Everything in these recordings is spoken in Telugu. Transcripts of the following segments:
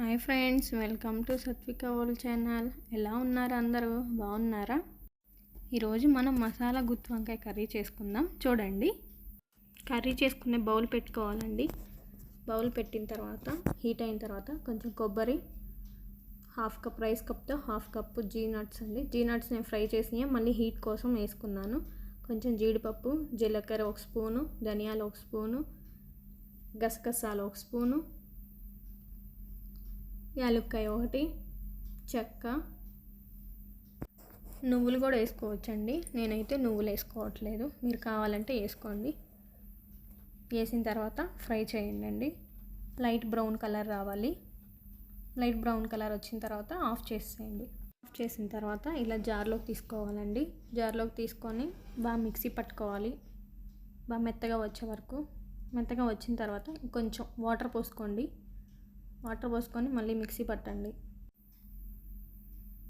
Hi friends, welcome to Satvika world channel. ఎలా ఉన్నారు అందరూ? బాగున్నారా? ఈరోజు మనం మసాలా గుత్తి వంకాయ కర్రీ చేసుకుందాం. చూడండి, కర్రీ చేసుకునే బౌల్ పెట్టుకోవాలండి. బౌల్ పెట్టిన తర్వాత హీట్ అయిన తర్వాత కొంచెం కొబ్బరి, హాఫ్ కప్ రైస్ కప్తో హాఫ్ కప్ నట్స్ అండి. నట్స్ నేను ఫ్రై చేసి మళ్ళీ హీట్ కోసం వేసుకున్నాను. కొంచెం జీడిపప్పు, జీలకర్ర 1 స్పూను, ధనియాలు 1 స్పూను, గసగసాలు 1 స్పూను, యాలక్కాయ 1, చెక్క, నువ్వులు కూడా వేసుకోవచ్చండి. నేనైతే నువ్వులు వేసుకోవట్లేదు, మీరు కావాలంటే వేసుకోండి. వేసిన తర్వాత ఫ్రై చేయండి. లైట్ బ్రౌన్ కలర్ రావాలి. లైట్ బ్రౌన్ కలర్ వచ్చిన తర్వాత ఆఫ్ చేసేయండి. ఆఫ్ చేసిన తర్వాత ఇలా జార్లోకి తీసుకోవాలండి. జార్లోకి తీసుకొని బాగా మిక్సీ పట్టుకోవాలి, బాగా మెత్తగా వచ్చే వరకు. మెత్తగా వచ్చిన తర్వాత కొంచెం వాటర్ పోసుకోండి. వాటర్ పోసుకొని మళ్ళీ మిక్సీ పట్టండి.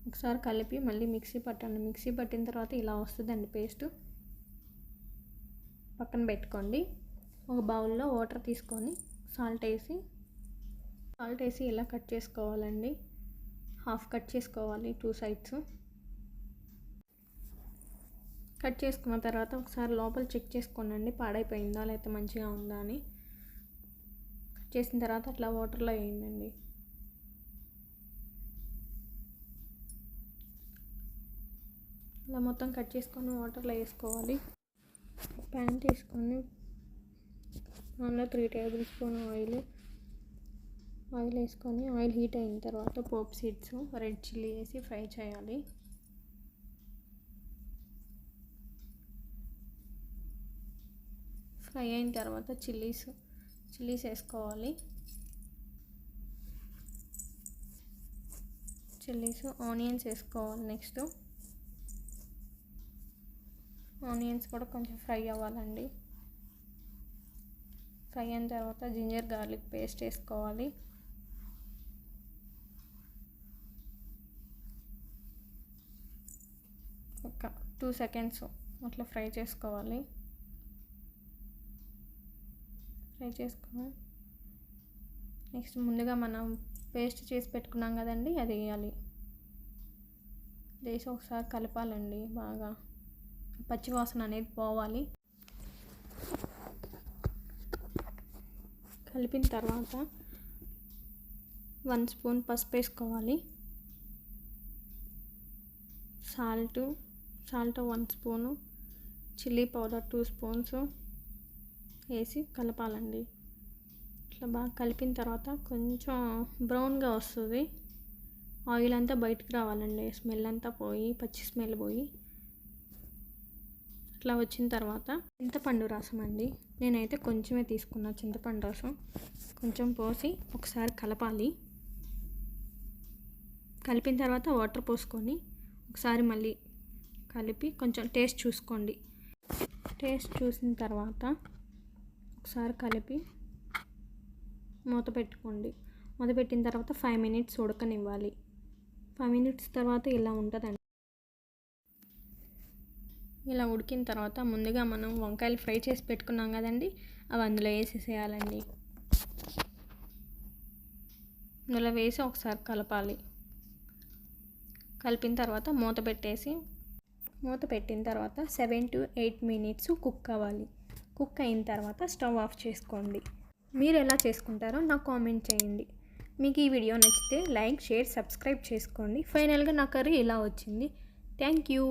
ఒకసారి కలిపి మళ్ళీ మిక్సీ పట్టండి. మిక్సీ పట్టిన తర్వాత ఇలా వస్తుందండి పేస్ట్. పక్కన పెట్టుకోండి. ఒక బౌల్లో వాటర్ తీసుకొని సాల్ట్ వేసి ఇలా కట్ చేసుకోవాలండి. హాఫ్ కట్ చేసుకోవాలి, 2 సైడ్స్. కట్ చేసుకున్న తర్వాత ఒకసారి లోపల చెక్ చేసుకోండి, పాడైపోయిందా లేకపోతే మంచిగా ఉందా అని. చేసిన తర్వాత అట్లా వాటర్లో వేయండి. ఇలా మొత్తం కట్ చేసుకొని వాటర్లో వేసుకోవాలి. ప్యాన్ తీసుకొని అందులో 3 టేబుల్ స్పూన్ ఆయిల్ వేసుకొని ఆయిల్ హీట్ అయిన తర్వాత పోప్ సీడ్స్, రెడ్ చిల్లీ వేసి ఫ్రై చేయాలి. ఫ్రై అయిన తర్వాత చిల్లీస్ వేసుకోవాలి. ఆనియన్స్ వేసుకోవాలి. నెక్స్ట్ ఆనియన్స్ కూడా కొంచెం ఫ్రై అవ్వాలండి. ఫ్రై అయిన తర్వాత జింజర్ గార్లిక్ పేస్ట్ వేసుకోవాలి. ఒక 2 సెకండ్స్ అట్లా ఫ్రై చేసుకోవాలి. నెక్స్ట్ ముందుగా మనం పేస్ట్ చేసి పెట్టుకున్నాం కదండి, అది వేయాలి. వేసి ఒకసారి కలపాలండి. బాగా పచ్చివాసన అనేది పోవాలి. కలిపిన తర్వాత 1 స్పూన్ పసుపు వేసుకోవాలి. Salt 1 spoon, chilli powder 2 spoons వేసి కలపాలండి. ఇట్లా బాగా కలిపిన తర్వాత కొంచెం బ్రౌన్గా వస్తుంది. ఆయిల్ అంతా బయటకు రావాలండి, స్మెల్ అంతా పోయి, పచ్చి స్మెల్ పోయి. అట్లా వచ్చిన తర్వాత చింతపండు రసం అండి. నేనైతే కొంచెమే తీసుకున్నా చింతపండు రసం. కొంచెం పోసి ఒకసారి కలపాలి. కలిపిన తర్వాత వాటర్ పోసుకొని ఒకసారి మళ్ళీ కలిపి కొంచెం టేస్ట్ చూసుకోండి. టేస్ట్ చూసిన తర్వాత ఒకసారి కలిపి మూత పెట్టుకోండి. మూత పెట్టిన తర్వాత 5 మినిట్స్ ఉడకనివ్వాలి. 5 మినిట్స్ తర్వాత ఇలా ఉంటుందండి. ఇలా ఉడికిన తర్వాత ముందుగా మనం వంకాయలు ఫ్రై చేసి పెట్టుకున్నాం కదండి, అవి అందులో వేసేసేయాలండి. అందులో వేసి ఒకసారి కలపాలి. కలిపిన తర్వాత మూత పెట్టిన తర్వాత 7 to 8 మినిట్స్ కుక్ అవ్వాలి. కుక్ అయిన తర్వాత స్టవ్ ఆఫ్ చేసుకోండి. మీరు ఎలా చేసుకుంటారో నాకు కామెంట్ చేయండి. మీకు ఈ వీడియో నచ్చితే లైక్, షేర్, సబ్స్క్రైబ్ చేసుకోండి. ఫైనల్గా నా కర్రీ ఇలా వచ్చింది. Thank you.